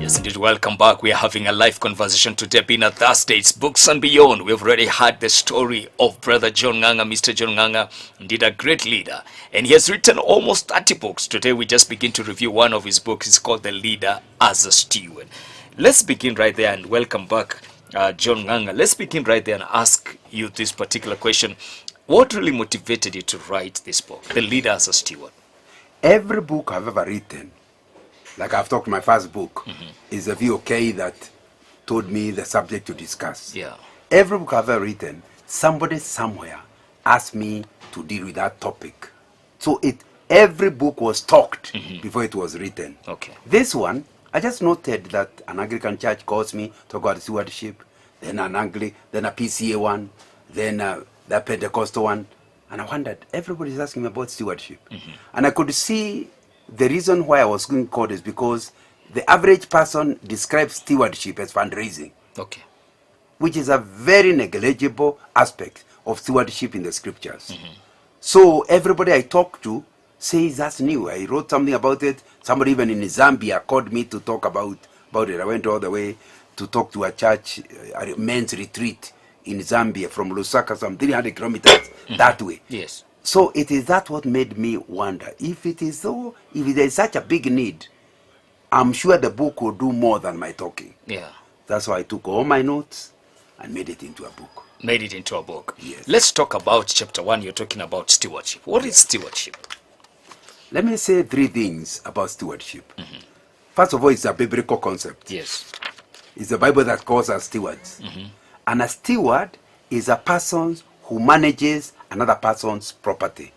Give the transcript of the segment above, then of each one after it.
Yes, indeed. Welcome back. We are having a live conversation today, being a Thursday. It's Books and Beyond. We've already heard the story of Brother John Nganga, Mr. John Nganga, indeed a great leader. And he has written almost 30 books. Today we just begin to review one of his books. It's called The Leader as a Steward. Let's begin right there and welcome back, John Nganga. Let's begin right there and ask you this particular question. What really motivated you to write this book, The Leader as a Steward? Every book I've ever written, like I've talked, my first book is a VOK that told me the subject to discuss. Yeah. Every book I've ever written, somebody somewhere asked me to deal with that topic. So every book was talked before it was written. Okay. This one, I just noted that an Anglican church calls me to talk about stewardship, then a PCA one, then the Pentecostal one. And I wondered, everybody's asking me about stewardship. And I could see the reason why I was going called is because the average person describes stewardship as fundraising. Okay. Which is a very negligible aspect of stewardship in the scriptures. So everybody I talk to says that's new. I wrote something about it. Somebody even in Zambia called me to talk about it. I went all the way to talk to a church, a men's retreat in Zambia from Lusaka, some 300 kilometers that way. Yes. So it is that what made me wonder, if there is such a big need, I'm sure the book will do more than my talking. Yeah. That's why I took all my notes and made it into a book. Made it into a book. Yes. Let's talk about chapter 1. You're talking about stewardship. What is stewardship? Let me say 3 things about stewardship. First of all, it's a biblical concept. Yes. It's the Bible that calls us stewards. And a steward is a person who manages another person's property.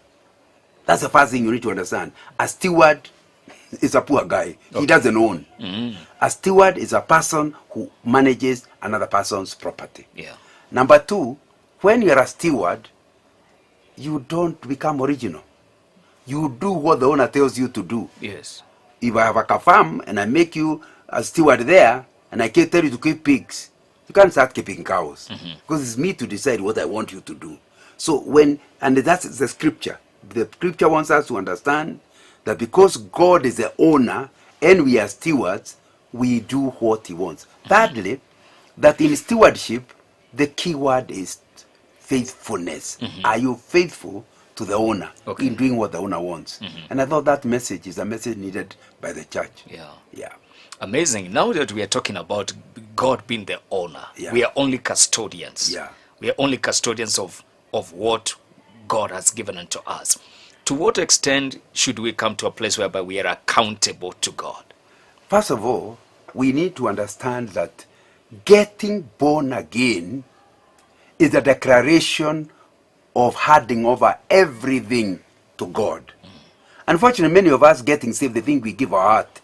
That's the first thing you need to understand. A steward is a poor guy. He doesn't own. A steward is a person who manages another person's property. Yeah. Number 2, when you're a steward, you don't become original. You do what the owner tells you to do. Yes. If I have a farm and I make you a steward there, and I can tell you to keep pigs, you can't start keeping cows. Because it's me to decide what I want you to do. So and that's the scripture. The scripture wants us to understand that because God is the owner and we are stewards, we do what he wants. Thirdly, that in stewardship, the key word is faithfulness. Are you faithful to the owner in doing what the owner wants? And I thought that message is a message needed by the church. Yeah. Amazing. Now that we are talking about God being the owner, we are only custodians. We are only custodians of what God has given unto us. To what extent should we come to a place whereby we are accountable to God? First of all, we need to understand that getting born again is a declaration of handing over everything to God. Unfortunately, many of us getting saved, they think we give our heart.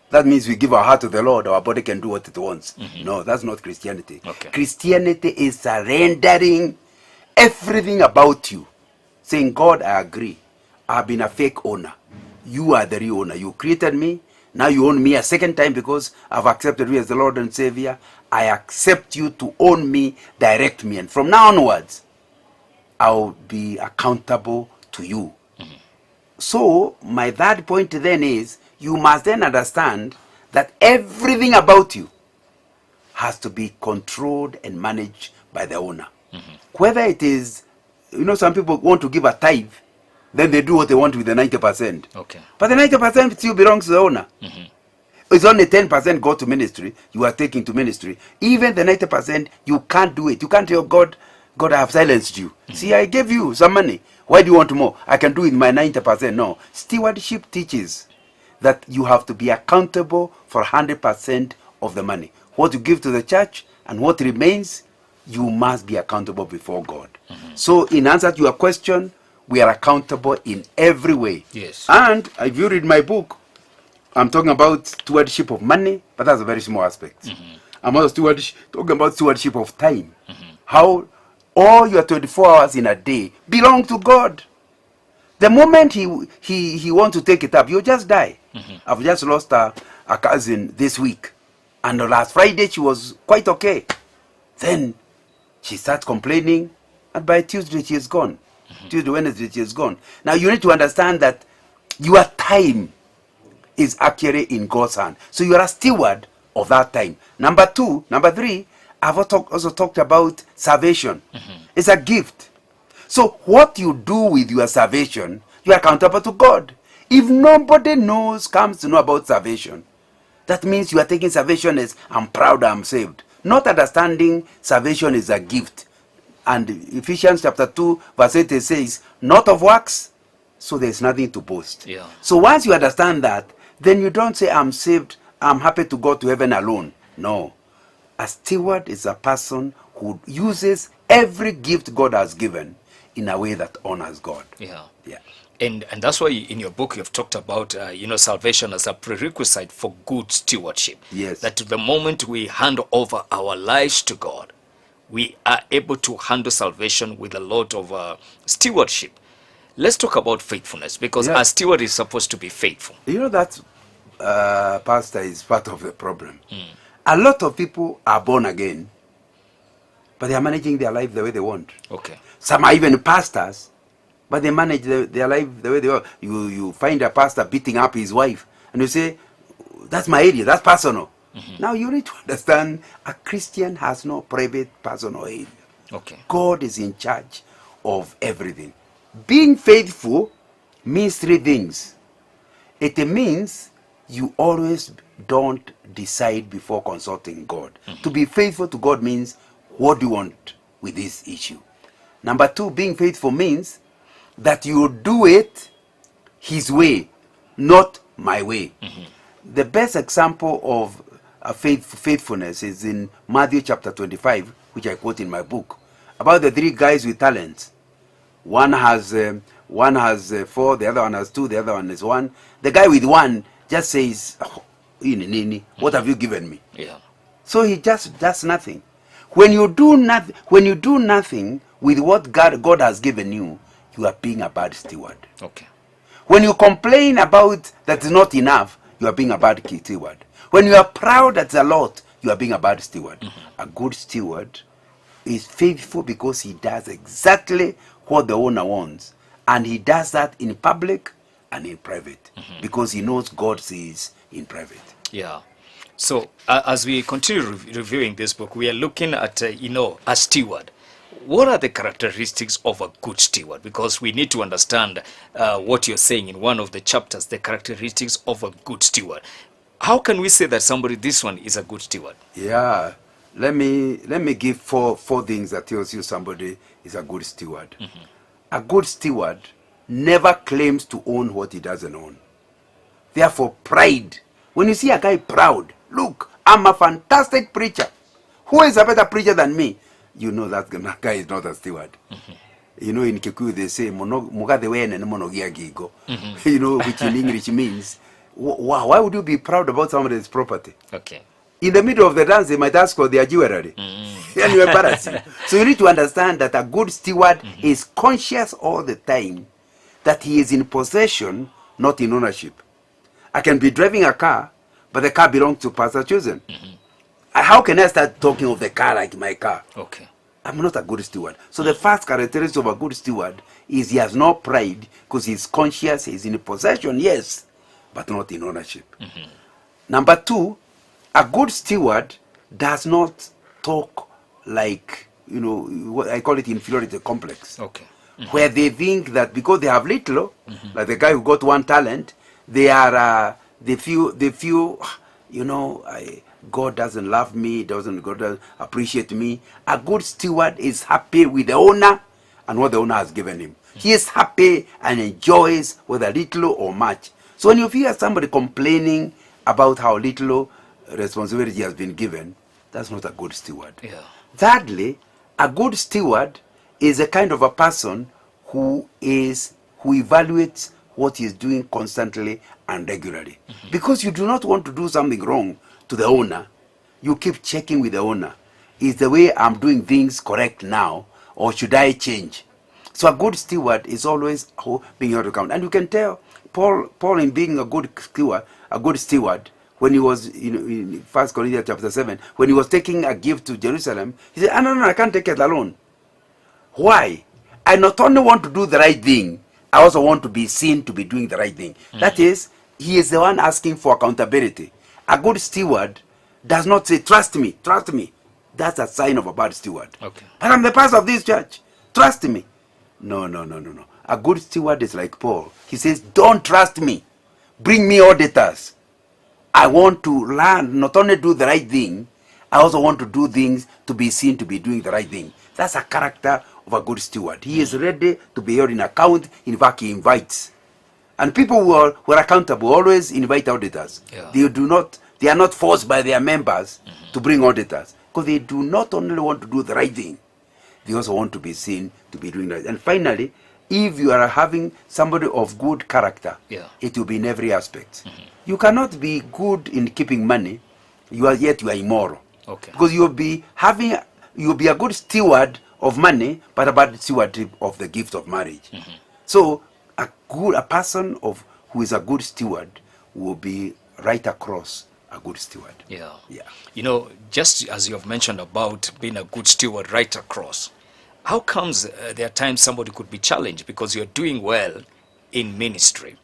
That means we give our heart to the Lord, our body can do what it wants. No, that's not Christianity. Christianity is surrendering everything about you. Saying, God, I agree. I've been a fake owner. You are the real owner. You created me. Now you own me a second time because I've accepted you as the Lord and Savior. I accept you to own me, direct me. And from now onwards, I'll be accountable to you. So, my third point then is, you must then understand that everything about you has to be controlled and managed by the owner. Whether it is, some people want to give a tithe, then they do what they want with the 90%. But the 90% still belongs to the owner. It's only 10% go to ministry, you are taking to ministry. Even the 90%, you can't do it. You can't tell God, I have silenced you. See, I gave you some money. Why do you want more? I can do it with my 90%. No. Stewardship teaches that you have to be accountable for 100% of the money. What you give to the church and what remains, you must be accountable before God. So in answer to your question, we are accountable in every way. Yes. And if you read my book, I'm talking about stewardship of money, but that's a very small aspect. I'm also talking about stewardship of time. How all your 24 hours in a day belong to God. The moment he wants to take it up, you just die. I've just lost a cousin this week. And last Friday, she was quite okay. Then she starts complaining. And by Tuesday, she is gone. Tuesday, Wednesday, she is gone. Now, you need to understand that your time is actually in God's hand. So you are a steward of that time. Number three, I've also talked about salvation. It's a gift. So what you do with your salvation, you are accountable to God. If nobody comes to know about salvation, that means you are taking salvation as I'm proud I'm saved. Not understanding salvation is a gift. And Ephesians chapter 2 verse 8 says, not of works, so there's nothing to boast. Yeah. So once you understand that, then you don't say I'm saved, I'm happy to go to heaven alone. No. A steward is a person who uses every gift God has given in a way that honors God. Yeah. Yeah. And that's why in your book you've talked about salvation as a prerequisite for good stewardship. Yes. That to the moment we hand over our lives to God, we are able to handle salvation with a lot of stewardship. Let's talk about faithfulness, because Yeah. a steward is supposed to be faithful. You know that, pastor, is part of the problem. A lot of people are born again, but they are managing their life the way they want. Okay. Some are even pastors, but they manage their life the way they want. You find a pastor beating up his wife, and you say, that's my area, that's personal. Now you need to understand, a Christian has no private personal area. Okay. God is in charge of everything. Being faithful means three things. It means you always don't decide before consulting God. To be faithful to God means, what do you want with this issue? Number two, being faithful means that you do it His way, not my way. The best example of faithfulness is in Matthew chapter 25, which I quote in my book, about the three guys with talents. One has 4, the other one has 2, the other one is 1. The guy with 1 just says, oh, what have you given me? Yeah. So he just does nothing. When you do nothing with what God has given you, you are being a bad steward. Okay. When you complain about that's not enough, you are being a bad steward. When you are proud that's a lot, you are being a bad steward. A good steward is faithful because he does exactly what the owner wants. And he does that in public and in private. Because he knows God sees in private. Yeah. So as we continue reviewing this book, we are looking at, a steward. What are the characteristics of a good steward? Because we need to understand what you're saying in one of the chapters, the characteristics of a good steward. How can we say that this one is a good steward? Yeah. Let me give four things that tells you somebody is a good steward. A good steward never claims to own what he doesn't own. Therefore, pride. When you see a guy proud, look, I'm a fantastic preacher. Who is a better preacher than me? You know that guy is not a steward. You know, in Kikuyu they say, which in English means, why would you be proud about somebody's property? Okay. In the middle of the dance, they might ask for their jewelry. And you're embarrassing. So you need to understand that a good steward is conscious all the time that he is in possession, not in ownership. I can be driving a car, but the car belongs to Pastor Chosen. How can I start talking of the car like my car? Okay. I'm not a good steward. So the first characteristic of a good steward is he has no pride because he's conscious, he's in possession, yes, but not in ownership. Number two, a good steward does not talk like, what I call it inferiority complex. Okay. Where they think that because they have little, like the guy who got 1 talent, they feel, God doesn't love me, God doesn't appreciate me. A good steward is happy with the owner and what the owner has given him. He is happy and enjoys whether little or much. So when you hear somebody complaining about how little responsibility has been given, that's not a good steward. Yeah. Thirdly, a good steward is a kind of a person who evaluates what he is doing constantly and regularly. Because you do not want to do something wrong to the owner, you keep checking with the owner. Is the way I'm doing things correct now, or should I change? So a good steward is always being held to account. And you can tell Paul in being a good steward, when he was in 1 Corinthians chapter 7, when he was taking a gift to Jerusalem, he said, no, I can't take it alone. Why? I not only want to do the right thing, I also want to be seen to be doing the right thing. That is, he is the one asking for accountability. A good steward does not say, trust me, trust me. That's a sign of a bad steward. Okay. But I'm the pastor of this church. Trust me. No, no, no, no, no. A good steward is like Paul. He says, don't trust me. Bring me auditors. I want to learn, not only do the right thing, I also want to do things to be seen to be doing the right thing. That's a character of a good steward. He is ready to be held in account. In fact, he invites. And people who are accountable always invite auditors. Yeah. They are not forced by their members to bring auditors. Because they do not only want to do the right thing, they also want to be seen to be doing right. And finally, if you are having somebody of good character, yeah, it will be in every aspect. You cannot be good in keeping money, yet you are immoral. Okay. Because you'll be a good steward of money, but a bad steward of the gift of marriage. So a person who is a good steward will be right across a good steward. Yeah. Yeah. You know, just as you have mentioned about being a good steward right across, how comes there are times somebody could be challenged because you're doing well in ministry,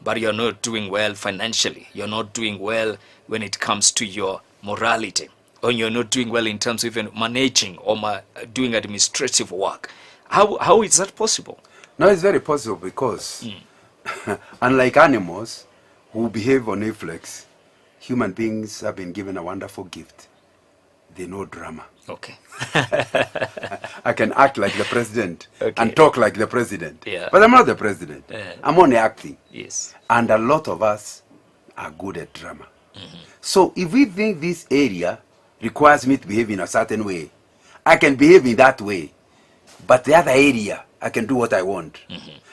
but you're not doing well financially. You're not doing well when it comes to your morality, or you're not doing well in terms of even managing or doing administrative work. How is that possible? No, it's very possible because unlike animals who behave on reflex, human beings have been given a wonderful gift. They know drama. Okay. I can act like the president Okay. and talk like the president. Yeah. But I'm not the president. I'm only acting. Yes. And a lot of us are good at drama. So if we think this area requires me to behave in a certain way, I can behave in that way. But the other area, I can do what I want.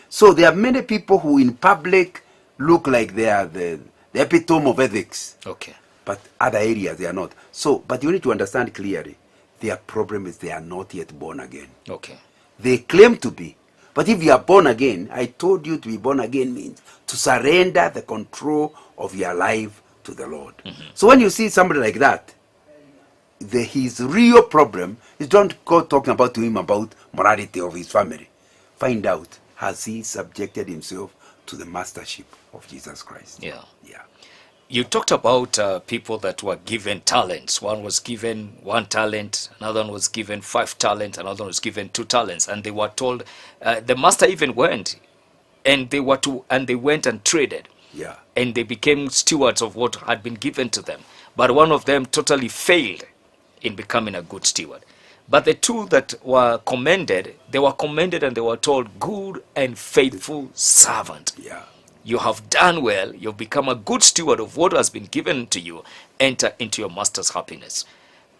So there are many people who in public look like they are the epitome of ethics. Okay. But other areas they are not. So, but you need to understand clearly, their problem is they are not yet born again. Okay. They claim to be. But if you are born again, I told you to be born again means to surrender the control of your life to the Lord. So when you see somebody like that, his real problem is don't go talking about to him about morality of his family. Find out, has he subjected himself to the mastership of Jesus Christ? Yeah. Yeah. You talked about people that were given talents. One was given 1 talent, another one was given 5 talents, another one was given 2 talents, and they were told the master even went, and they went and traded, Yeah. and they became stewards of what had been given to them. But one of them totally failed in becoming a good steward. But the 2 that were commended, and they were told, good and faithful servant. Yeah. You have done well. You've become a good steward of what has been given to you. Enter into your master's happiness.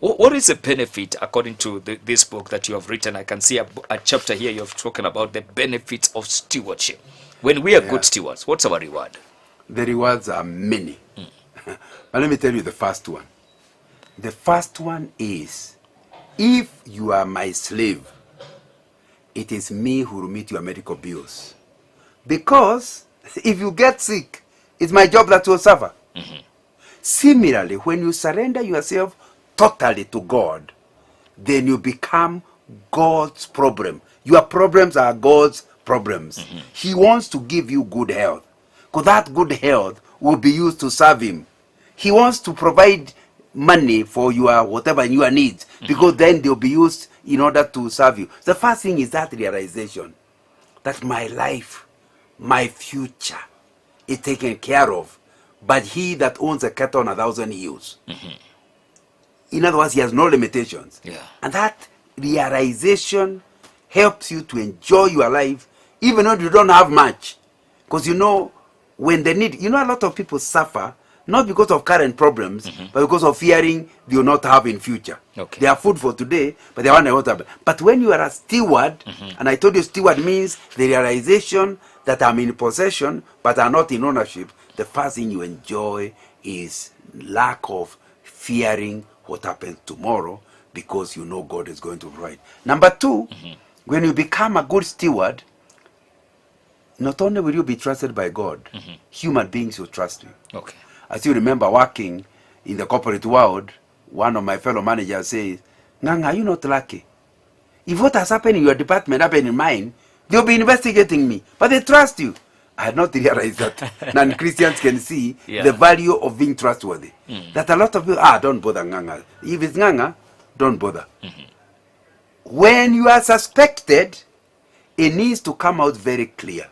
What is the benefit, according to this book that you have written? I can see a chapter here you have spoken about the benefits of stewardship. When we are good stewards, what's our reward? The rewards are many. But let me tell you the first one. The first one is, if you are my slave, it is me who will meet your medical bills. Because if you get sick, it's my job that will suffer. Similarly, when you surrender yourself totally to God, then you become God's problem. Your problems are God's problems. He wants to give you good health, because that good health will be used to serve him. He wants to provide money for your whatever your needs, because then they'll be used in order to serve you. The first thing is that realization that my life, my future is taken care of, but he that owns a cattle on 1,000 hills. In other words, he has no limitations. Yeah. And that realization helps you to enjoy your life, even though you don't have much. Because you know, when they need, a lot of people suffer, not because of current problems, but because of fearing they will not have in future. Okay. They have food for today, but they want to have. But when you are a steward, and I told you steward means the realization that I'm in possession, but I'm not in ownership, the first thing you enjoy is lack of fearing what happens tomorrow, because you know God is going to provide. Number 2, when you become a good steward, not only will you be trusted by God, human beings will trust you. Okay. I still remember working in the corporate world, one of my fellow managers says, Nganga, are you not lucky? If what has happened in your department happened in mine, they'll be investigating me. But they trust you. I had not realized that non-Christians can see Yeah. the value of being trustworthy. That a lot of people, don't bother nganga. If it's nganga, don't bother. When you are suspected, it needs to come out very clear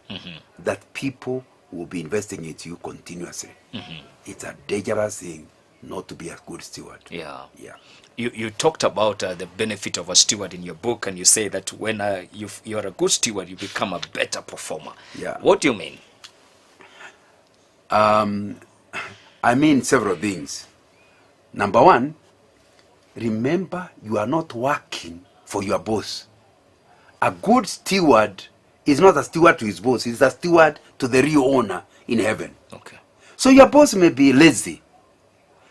that people will be investing into you continuously. It's a dangerous thing not to be a good steward. Yeah. Yeah. You talked about the benefit of a steward in your book, and you say that when you're a good steward, you become a better performer. Yeah. What do you mean? I mean several things. Number one, remember you are not working for your boss. A good steward is not a steward to his boss, he's a steward to the real owner in heaven. Okay. So your boss may be lazy,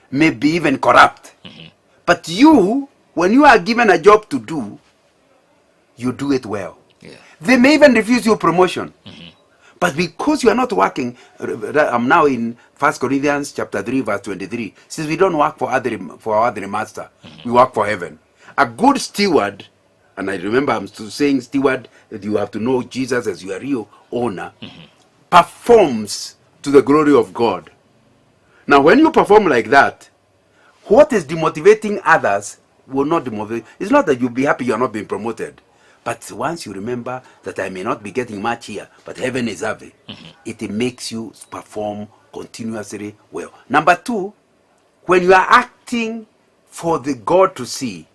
may be even corrupt. But you, when you are given a job to do, you do it well. Yeah. They may even refuse you promotion. But because you are not working, I'm now in 1 Corinthians chapter 3, verse 23. Says we don't work for our other master. We work for heaven. A good steward, and I remember I'm still saying steward, that you have to know Jesus as your real owner, performs to the glory of God. Now, when you perform like that, what is demotivating others will not demotivate. It's not that you'll be happy you're not being promoted. But once you remember that I may not be getting much here, but heaven is having, it makes you perform continuously well. Number two, when you are acting for the God to see,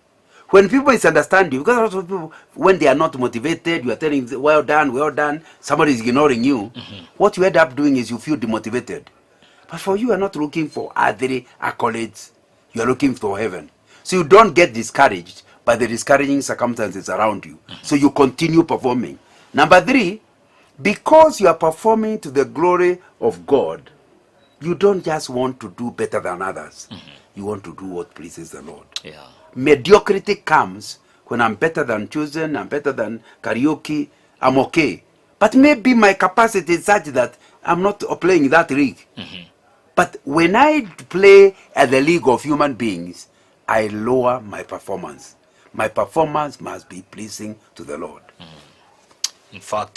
when people misunderstand you, because a lot of people, when they are not motivated, you are telling them, well done, somebody is ignoring you. What you end up doing is you feel demotivated. But for you are not looking for other accolades, you are looking for heaven. So you don't get discouraged by the discouraging circumstances around you. So you continue performing. Number three, because you are performing to the glory of God, you don't just want to do better than others. You want to do what pleases the Lord. Yeah. Mediocrity comes when I'm better than Chosen, I'm better than Karaoke, I'm okay. But maybe my capacity is such that I'm not playing that league. But when I play at the league of human beings, I lower my performance. My performance must be pleasing to the Lord. In fact,